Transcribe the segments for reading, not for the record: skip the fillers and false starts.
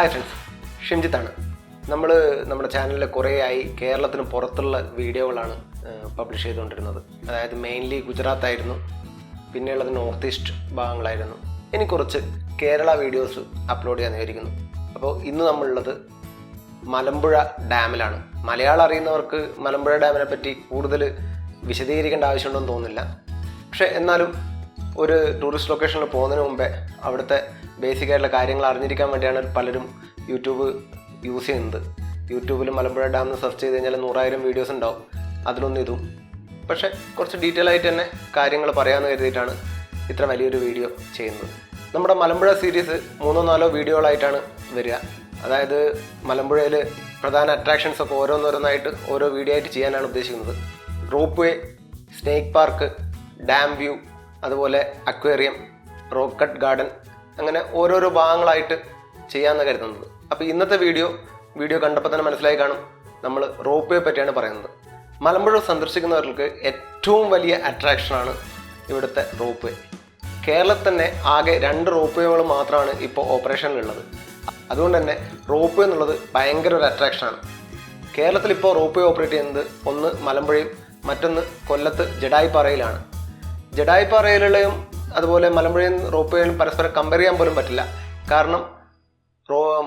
Hi friends, ഷിംജിത്താണ്. നമ്മുടെ ചാനലിൽ കുറേയായി കേരളത്തിന് പുറത്തുള്ള വീഡിയോകളാണ് പബ്ലിഷ് ചെയ്തുകൊണ്ടിരുന്നത്. അതായത് മെയിൻലി ഗുജറാത്ത് ആയിരുന്നു, പിന്നെയുള്ളത് നോർത്ത് ഈസ്റ്റ് ഭാഗങ്ങളായിരുന്നു. ഇനി കുറച്ച് കേരള വീഡിയോസ് അപ്ലോഡ് ചെയ്യാൻ വിചാരിക്കുന്നു. അപ്പോൾ ഇന്ന് നമ്മളുള്ളത് മലമ്പുഴ ഡാമിലാണ്. മലയാളം അറിയുന്നവർക്ക് മലമ്പുഴ ഡാമിനെ പറ്റി കൂടുതൽ വിശദീകരിക്കേണ്ട ആവശ്യമുണ്ടെന്ന് തോന്നുന്നില്ല. പക്ഷേ എന്നാലും ഒരു ടൂറിസ്റ്റ് ലൊക്കേഷനിൽ പോകുന്നതിന് മുമ്പേ അവിടുത്തെ ബേസിക്കായിട്ടുള്ള കാര്യങ്ങൾ അറിഞ്ഞിരിക്കാൻ വേണ്ടിയാണ് പലരും യൂട്യൂബ് യൂസ് ചെയ്യുന്നത്. യൂട്യൂബിൽ മലമ്പുഴ ഡാം എന്ന് സെർച്ച് ചെയ്ത് കഴിഞ്ഞാൽ 100,000 വീഡിയോസ് ഉണ്ടാവും, അതിലൊന്നും ഇതും. പക്ഷേ കുറച്ച് ഡീറ്റെയിൽ ആയിട്ട് തന്നെ കാര്യങ്ങൾ പറയാമെന്ന് കരുതിയിട്ടാണ് ഇത്ര വലിയൊരു വീഡിയോ ചെയ്യുന്നത്. നമ്മുടെ മലമ്പുഴ സീരീസ് 3-4 വീഡിയോകളായിട്ടാണ് വരിക. അതായത് മലമ്പുഴയിൽ പ്രധാന അട്രാക്ഷൻസ് ഒക്കെ ഓരോന്നോരോന്നായിട്ട് ഓരോ വീഡിയോ ആയിട്ട് ചെയ്യാനാണ് ഉദ്ദേശിക്കുന്നത്. Rope way, snake park, dam view, അതുപോലെ അക്വേറിയം, റോക്ക് കട്ട് ഗാർഡൻ, അങ്ങനെ ഓരോരോ ഭാഗങ്ങളായിട്ട് ചെയ്യാമെന്ന് കരുതുന്നത്. അപ്പോൾ ഇന്നത്തെ വീഡിയോ കണ്ടപ്പോൾ തന്നെ മനസ്സിലായി കാണും, നമ്മൾ റോപ്പ് വേ പറ്റിയാണ് പറയുന്നത്. മലമ്പുഴ സന്ദർശിക്കുന്നവർക്ക് ഏറ്റവും വലിയ അട്രാക്ഷനാണ് ഇവിടുത്തെ റോപ്പ് വേ. കേരളത്തിൽ തന്നെ ആകെ 2 റോപ്പ് വേകൾ മാത്രമാണ് ഇപ്പോൾ ഓപ്പറേഷനിലുള്ളത്. അതുകൊണ്ട് തന്നെ റോപ്പ് വേ എന്നുള്ളത് ഭയങ്കര ഒരു അട്രാക്ഷനാണ്. കേരളത്തിൽ ഇപ്പോൾ റോപ്പ് വേ ഓപ്പറേറ്റ് ചെയ്യുന്നത് ഒന്ന് മലമ്പുഴയും മറ്റൊന്ന് കൊല്ലത്ത് ജഡായിപ്പാറയിലാണ്. ജഡായിപ്പാറയിലുള്ളതും അതുപോലെ മലമ്പുഴയും റോപ്പ് വേയും പരസ്പരം കമ്പയർ ചെയ്യാൻ പോലും പറ്റില്ല. കാരണം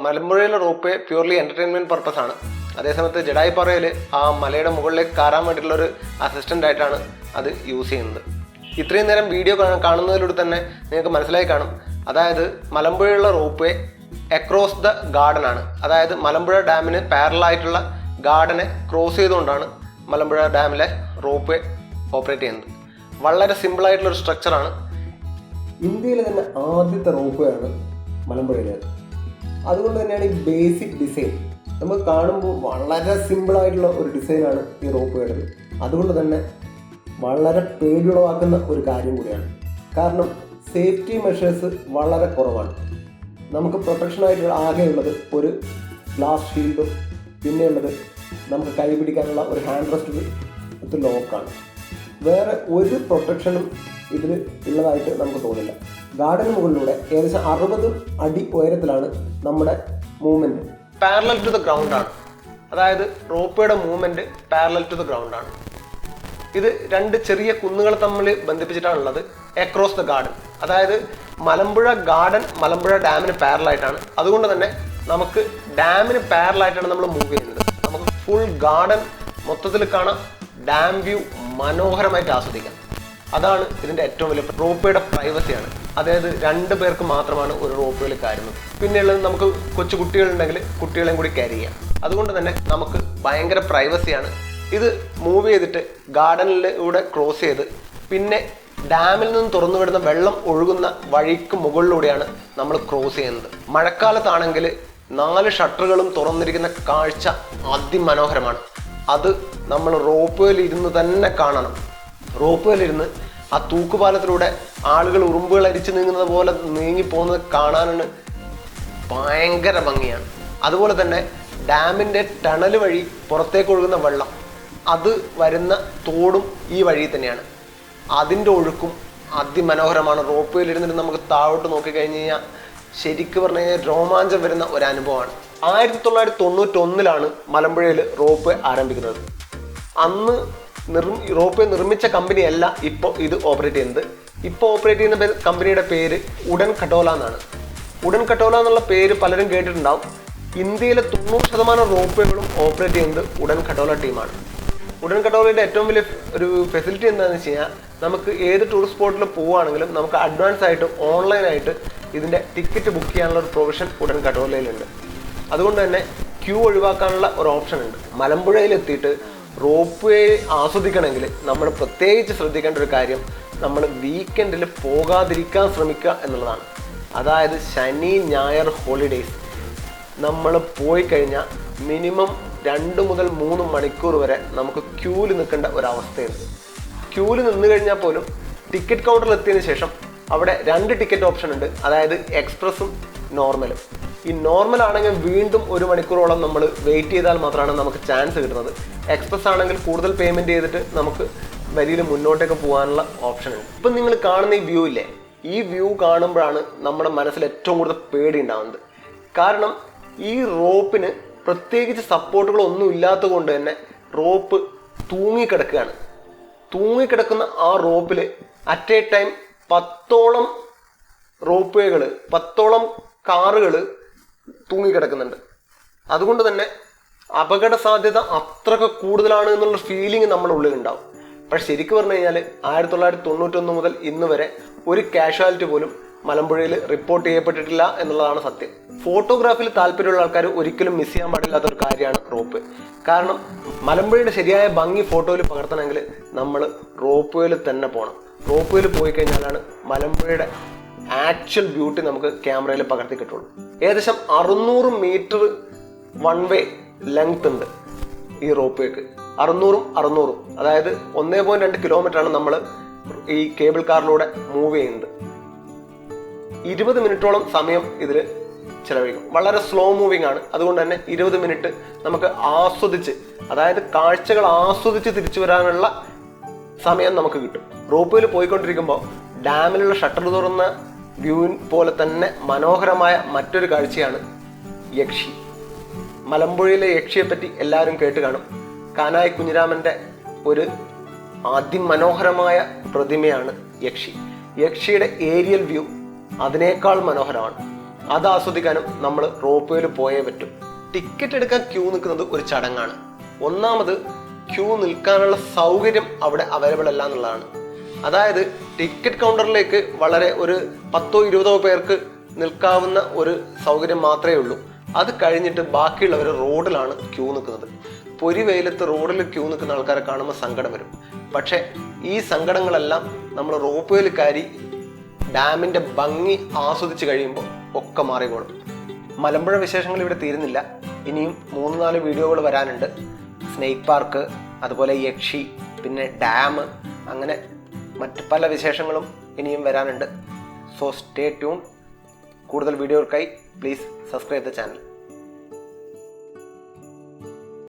മലമ്പുഴയിലെ rope way purely entertainment purpose ആണ്. അതേസമയത്ത് ജഡായിപ്പാറയിൽ ആ മലയുടെ മുകളിലേക്ക് കയറാൻ വേണ്ടിയിട്ടുള്ളൊരു അസിസ്റ്റൻ്റ് ആയിട്ടാണ് അത് യൂസ് ചെയ്യുന്നത്. ഇത്രയും നേരം വീഡിയോ കാണുന്നതിലൂടെ തന്നെ നിങ്ങൾക്ക് മനസ്സിലായി കാണും. അതായത് മലമ്പുഴയുള്ള rope way across the garden ആണ്. അതായത് മലമ്പുഴ ഡാമിന് പാരലായിട്ടുള്ള ഗാർഡനെ ക്രോസ് ചെയ്തുകൊണ്ടാണ് മലമ്പുഴ ഡാമിലെ റോപ്പ് വേ ഓപ്പറേറ്റ് ചെയ്യുന്നത്. വളരെ സിമ്പിളായിട്ടുള്ളൊരു സ്ട്രക്ചറാണ്. ഇന്ത്യയിലെ തന്നെ ആദ്യത്തെ റോപ്പ് വേ ആണ് മലമ്പുഴയിലേത്. അതുകൊണ്ട് തന്നെയാണ് ഈ ബേസിക് ഡിസൈൻ നമുക്ക് കാണുമ്പോൾ വളരെ സിമ്പിളായിട്ടുള്ള ഒരു ഡിസൈനാണ് ഈ റോപ്പ് വേയുടേത്. അതുകൊണ്ട് തന്നെ വളരെ പേടിയുളവാക്കുന്ന ഒരു കാര്യം കൂടിയാണ്. കാരണം സേഫ്റ്റി മെഷേഴ്സ് വളരെ കുറവാണ്. നമുക്ക് പ്രൊട്ടക്ഷനായിട്ടുള്ള ആകെയുള്ളത് ഒരു ഗ്ലാസ് ഷീൽഡും പിന്നെയുള്ളത് നമുക്ക് കൈ പിടിക്കാനുള്ള ഒരു ഹാൻഡ് റെസ്റ്റ് വിത്ത് ലോക്കാണ്. വേറെ ഒരു പ്രൊട്ടക്ഷനും ഇതിൽ ഉള്ളതായിട്ട് നമുക്ക് തോന്നില്ല. ഗാർഡന് മുകളിലൂടെ ഏകദേശം 60 അടി ഉയരത്തിലാണ് നമ്മുടെ movement. Parallel to the ground ആണ്. അതായത് റോപ്പയുടെ movement parallel to the ground ആണ്. ഇത് 2 ചെറിയ കുന്നുകൾ തമ്മിൽ ബന്ധിപ്പിച്ചിട്ടാണുള്ളത് അക്രോസ് ദ ഗാർഡൻ. അതായത് മലമ്പുഴ ഗാർഡൻ മലമ്പുഴ ഡാമിന് പാരലായിട്ടാണ്. അതുകൊണ്ട് തന്നെ നമുക്ക് ഡാമിന് പാരലായിട്ടാണ് നമ്മൾ മൂവ് ചെയ്യുന്നത്. നമുക്ക് ഫുൾ ഗാർഡൻ മൊത്തത്തിൽ കാണാം, ഡാം വ്യൂ മനോഹരമായിട്ട് ആസ്വദിക്കാം. അതാണ് ഇതിൻ്റെ ഏറ്റവും വലിയ റോപ്പ് വേയുടെ പ്രൈവസിയാണ്. അതായത് 2 പേർക്ക് മാത്രമാണ് ഒരു റോപ്പ് വേയിൽ കയറുന്നത്. പിന്നെയുള്ളത് നമുക്ക് കൊച്ചു കുട്ടികളുണ്ടെങ്കിൽ കുട്ടികളെയും കൂടി ക്യാരി ചെയ്യാം. അതുകൊണ്ട് തന്നെ നമുക്ക് ഭയങ്കര പ്രൈവസിയാണ്. ഇത് മൂവ് ചെയ്തിട്ട് ഗാർഡനിലൂടെ ക്രോസ് ചെയ്ത് പിന്നെ ഡാമിൽ നിന്ന് തുറന്നു വിടുന്ന വെള്ളം ഒഴുകുന്ന വഴിക്ക് മുകളിലൂടെയാണ് നമ്മൾ ക്രോസ് ചെയ്യുന്നത്. മഴക്കാലത്താണെങ്കിൽ 4 ഷട്ടറുകളും തുറന്നിരിക്കുന്ന കാഴ്ച അതിമനോഹരമാണ്. അത് നമ്മൾ റോപ്പ് വേയിൽ ഇരുന്ന് തന്നെ കാണണം. റോപ്പ് വേയിലിരുന്ന് ആ തൂക്കുപാലത്തിലൂടെ ആളുകൾ ഉറുമ്പുകൾ അരിച്ചു നീങ്ങുന്നത് പോലെ നീങ്ങിപ്പോകുന്നത് കാണാനാണ് ഭയങ്കര ഭംഗിയാണ്. അതുപോലെ തന്നെ ഡാമിൻ്റെ ടണൽ വഴി പുറത്തേക്ക് ഒഴുകുന്ന വെള്ളം, അത് വരുന്ന തോടും ഈ വഴി തന്നെയാണ്. അതിൻ്റെ ഒഴുക്കും അതിമനോഹരമാണ്. റോപ്പ് വേയിലിരുന്നിട്ട് നമുക്ക് താഴോട്ട് നോക്കിക്കഴിഞ്ഞ് കഴിഞ്ഞാൽ ശരിക്കും പറഞ്ഞു കഴിഞ്ഞാൽ രോമാഞ്ചം വരുന്ന ഒരു അനുഭവമാണ്. 1991 മലമ്പുഴയിൽ റോപ്പ് വേ ആരംഭിക്കുന്നത്. അന്ന് റോപ്പ് വേ നിർമ്മിച്ച കമ്പനിയല്ല ഇപ്പോൾ ഇത് ഓപ്പറേറ്റ് ചെയ്യുന്നത്. ഇപ്പോൾ ഓപ്പറേറ്റ് ചെയ്യുന്ന കമ്പനിയുടെ പേര് ഉഡൻ ഖട്ടോല എന്നാണ്. ഉഡൻ ഖട്ടോല എന്നുള്ള പേര് പലരും കേട്ടിട്ടുണ്ടാവും. ഇന്ത്യയിലെ 90% റോപ്പ് വേകളും ഓപ്പറേറ്റ് ചെയ്യുന്നത് ഉഡൻ ഖട്ടോല ടീമാണ്. ഉഡൻ ഖട്ടോലയുടെ ഏറ്റവും വലിയ ഒരു ഫെസിലിറ്റി എന്താണെന്ന് വെച്ച് കഴിഞ്ഞാൽ നമുക്ക് ഏത് ടൂറിസ്റ്റ് സ്പോട്ടിൽ പോവുകയാണെങ്കിലും നമുക്ക് അഡ്വാൻസ് ആയിട്ട് ഓൺലൈനായിട്ട് ഇതിൻ്റെ ടിക്കറ്റ് ബുക്ക് ചെയ്യാനുള്ള ഒരു പ്രൊവിഷൻ ഉഡൻ ഖട്ടോലയിലുണ്ട്. അതുകൊണ്ട് തന്നെ ക്യൂ ഒഴിവാക്കാനുള്ള ഒരു ഓപ്ഷൻ ഉണ്ട്. മലമ്പുഴയിൽ എത്തിയിട്ട് റോപ്പ് വേ ആസ്വദിക്കണമെങ്കിൽ നമ്മൾ പ്രത്യേകിച്ച് ശ്രദ്ധിക്കേണ്ട ഒരു കാര്യം, നമ്മൾ വീക്കെൻഡിൽ പോകാതിരിക്കാൻ ശ്രമിക്കുക എന്നുള്ളതാണ്. അതായത് ശനി ഞായർ ഹോളിഡേയ്സ് നമ്മൾ പോയി കഴിഞ്ഞാൽ മിനിമം 2 മുതൽ 3 മണിക്കൂർ വരെ നമുക്ക് ക്യൂവിൽ നിൽക്കേണ്ട ഒരവസ്ഥയുണ്ട്. ക്യൂവിൽ നിന്ന് കഴിഞ്ഞാൽ പോലും ടിക്കറ്റ് കൗണ്ടറിൽ എത്തിയതിന് ശേഷം അവിടെ 2 ടിക്കറ്റ് ഓപ്ഷൻ ഉണ്ട്. അതായത് എക്സ്പ്രസും നോർമലും. ഈ നോർമൽ ആണെങ്കിൽ വീണ്ടും 1 മണിക്കൂറോളം നമ്മൾ വെയിറ്റ് ചെയ്താൽ മാത്രമാണ് നമുക്ക് ചാൻസ് കിട്ടുന്നത്. എക്സ്പ്രസ് ആണെങ്കിൽ കൂടുതൽ പേയ്മെൻറ്റ് ചെയ്തിട്ട് നമുക്ക് വരിയിൽ മുന്നോട്ടേക്ക് പോകാനുള്ള ഓപ്ഷൻ ഉണ്ട്. ഇപ്പം നിങ്ങൾ കാണുന്ന ഈ വ്യൂ ഇല്ലേ, ഈ വ്യൂ കാണുമ്പോഴാണ് നമ്മുടെ മനസ്സിൽ ഏറ്റവും കൂടുതൽ പേടി ഉണ്ടാകുന്നത്. കാരണം ഈ റോപ്പിന് പ്രത്യേകിച്ച് സപ്പോർട്ടുകളൊന്നും ഇല്ലാത്തത് കൊണ്ട് തന്നെ റോപ്പ് തൂങ്ങിക്കിടക്കുകയാണ്. തൂങ്ങിക്കിടക്കുന്ന ആ റോപ്പിൽ അറ്റ് എ ടൈം 10ഓളം റോപ്പ് വേകൾ 10ഓളം കാറുകൾ തൂങ്ങിക്കിടക്കുന്നുണ്ട്. അതുകൊണ്ട് തന്നെ അപകട സാധ്യത അത്രയ്ക്ക് കൂടുതലാണ് എന്നുള്ള ഫീലിംഗ് നമ്മുടെ ഉള്ളിലുണ്ടാവും. പക്ഷെ ശരിക്കും പറഞ്ഞു കഴിഞ്ഞാൽ 1991 മുതൽ ഇന്ന് വരെ ഒരു കാഷ്വാലിറ്റി പോലും മലമ്പുഴയിൽ റിപ്പോർട്ട് ചെയ്യപ്പെട്ടിട്ടില്ല എന്നുള്ളതാണ് സത്യം. ഫോട്ടോഗ്രാഫിയിൽ താല്പര്യമുള്ള ആൾക്കാർ ഒരിക്കലും മിസ് ചെയ്യാൻ പാടില്ലാത്ത ഒരു കാര്യമാണ് റോപ്പ്. കാരണം മലമ്പുഴയുടെ ശരിയായ ഭംഗി ഫോട്ടോയിൽ പകർത്തണമെങ്കിൽ നമ്മൾ റോപ്പ് വേയിൽ തന്നെ പോകണം. റോപ്പ് വേയിൽ പോയി കഴിഞ്ഞാലാണ് മലമ്പുഴയുടെ ആക്ച്വൽ ബ്യൂട്ടി നമുക്ക് ക്യാമറയിൽ പകർത്തി കിട്ടുള്ളൂ. ഏകദേശം 600 മീറ്റർ വൺ വേ ലെങ്ത് ഉണ്ട് ഈ റോപ്പ് വേക്ക്. 600 അതായത് 1.2 കിലോമീറ്ററാണ് നമ്മൾ ഈ കേബിൾ കാറിലൂടെ മൂവ് ചെയ്യുന്നത്. 20 മിനിറ്റോളം സമയം ഇതിൽ ചിലവഴിക്കും. വളരെ സ്ലോ മൂവിങ് ആണ്. അതുകൊണ്ട് തന്നെ 20 മിനിറ്റ് നമുക്ക് ആസ്വദിച്ച്, അതായത് കാഴ്ചകൾ ആസ്വദിച്ച് തിരിച്ചു വരാനുള്ള സമയം നമുക്ക് കിട്ടും. റോപ്പിൽ പോയിക്കൊണ്ടിരിക്കുമ്പോൾ ഡാമിലുള്ള ഷട്ടർ തുറന്ന വ്യൂ പോലെ തന്നെ മനോഹരമായ മറ്റൊരു കാഴ്ചയാണ് യക്ഷി. മലമ്പുഴയിലെ യക്ഷിയെപ്പറ്റി എല്ലാവരും കേട്ട് കാണും. കാനായി കുഞ്ഞിരാമൻ്റെ ഒരു അതിമനോഹരമായ പ്രതിമയാണ് യക്ഷി. യക്ഷിയുടെ ഏരിയൽ വ്യൂ അതിനേക്കാൾ മനോഹരമാണ്. അത് ആസ്വദിക്കാനും നമ്മൾ റോപ്പ് വേയിൽ പോയേ പറ്റും. ടിക്കറ്റ് എടുക്കാൻ ക്യൂ നിൽക്കുന്നത് ഒരു ചടങ്ങാണ്. ഒന്നാമത് ക്യൂ നിൽക്കാനുള്ള സൗകര്യം അവിടെ അവൈലബിൾ അല്ല എന്നുള്ളതാണ്. അതായത് ടിക്കറ്റ് കൗണ്ടറിലേക്ക് വളരെ ഒരു 10-20 പേർക്ക് നിൽക്കാവുന്ന ഒരു സൗകര്യം മാത്രമേ ഉള്ളൂ. അത് കഴിഞ്ഞിട്ട് ബാക്കിയുള്ളവർ റോഡിലാണ് ക്യൂ നിൽക്കുന്നത്. പൊരി വെയിലത്ത് റോഡിൽ ക്യൂ നിൽക്കുന്ന ആൾക്കാരെ കാണുമ്പോൾ സങ്കടം വരും. പക്ഷേ ഈ സങ്കടങ്ങളെല്ലാം നമ്മൾ റോപ്പ് വേയിൽ കയറി ഡാമിൻ്റെ ഭംഗി ആസ്വദിച്ച് കഴിയുമ്പോൾ ഒക്കെ മാറിക്കോളും. മലമ്പുഴ വിശേഷങ്ങൾ ഇവിടെ തീരുന്നില്ല. ഇനിയും 3-4 വീഡിയോകൾ വരാനുണ്ട്. സ്നേക്ക് പാർക്ക്, അതുപോലെ യക്ഷി, പിന്നെ ഡാം, അങ്ങനെ മറ്റ് പല വിശേഷങ്ങളും ഇനിയും വരാനുണ്ട്. So stay tune. കൂടുതൽ വീഡിയോകൾക്കായി പ്ലീസ് സബ്സ്ക്രൈബ് ദ ചാനൽ.